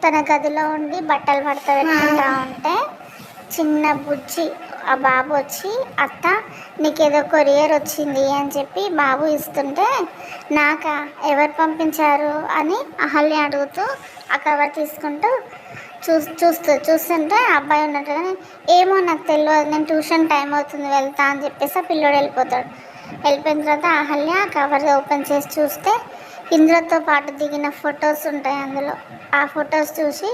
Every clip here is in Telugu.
తన గదిలో ఉండి బట్టలు మడత పెట్టుకుంటా ఉంటే చిన్న బుజ్జి ఆ బాబు వచ్చి, అత్త నీకేదో కొరియర్ వచ్చింది అని చెప్పి బాబు ఇస్తుంటే, నాకా ఎవరు పంపించారు అని అహల్య అడుగుతూ ఆ కవర్ తీసుకుంటూ చూస్తుంటే అబ్బాయి ఉన్నట్టుగానే, ఏమో నాకు తెలియదు, నేను ట్యూషన్ టైం అవుతుంది వెళ్తా అని చెప్పేసి ఆ పిల్లోడు వెళ్ళిపోతాడు. వెళ్ళిపోయిన తర్వాత అహల్య కవర్ ఓపెన్ చేసి చూస్తే ఇంద్రతో పాటు దిగిన ఫొటోస్ ఉంటాయి అందులో. ఆ ఫొటోస్ చూసి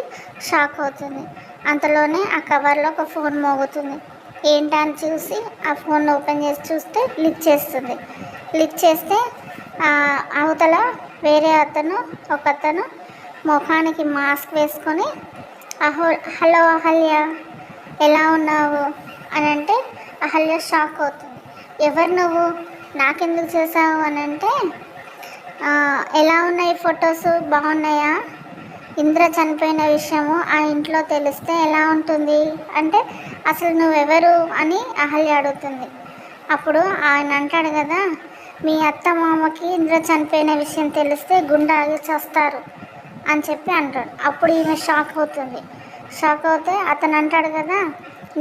షాక్ అవుతుంది. అంతలోనే ఆ కవర్లో ఒక ఫోన్ మోగుతుంది. ఏంటని చూసి ఆ ఫోన్ ఓపెన్ చేసి చూస్తే లిఫ్ట్ చేస్తుంది. లిఫ్ట్ చేస్తే అవతల వేరే ఒకతను ముఖానికి మాస్క్ వేసుకొని, హలో అహల్య ఎలా ఉన్నావు అని అంటే అహల్య షాక్ అవుతుంది. ఎవరు నువ్వు, నాకెందుకు చేసావు అని అంటే, ఎలా ఉన్నాయి ఫొటోస్, బాగున్నాయా, ఇంద్ర చనిపోయిన విషయము ఆ ఇంట్లో తెలిస్తే ఎలా ఉంటుంది అంటే, అసలు నువ్వెవరు అని అహల్య అడుగుతుంది. అప్పుడు ఆయన అంటాడు కదా, మీ అత్త మామకి ఇంద్ర చనిపోయిన విషయం తెలిస్తే గుండె ఆగి చేస్తారు అని చెప్పి అంటాడు. అప్పుడు ఈమె షాక్ అవుతుంది. షాక్ అవుతే అతను అంటాడు కదా,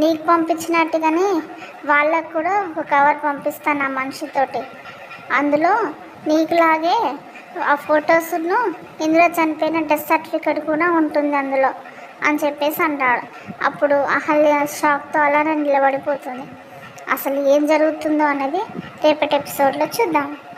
నీకు పంపించినట్టుగానే వాళ్ళకు కూడా ఒక కవర్ పంపిస్తాను ఆ మనిషితోటి, అందులో నీకులాగే ఆ ఫొటోస్ను ఇంద్ర చనిపోయిన డెత్ సర్టిఫికేట్ కూడా ఉంటుంది అందులో అని చెప్పేసి అంటాడు. అప్పుడు అహల్య షాక్తో అలానే నిలబడిపోతుంది. అసలు ఏం జరుగుతుందో అనేది రేపటి ఎపిసోడ్లో చూద్దాం.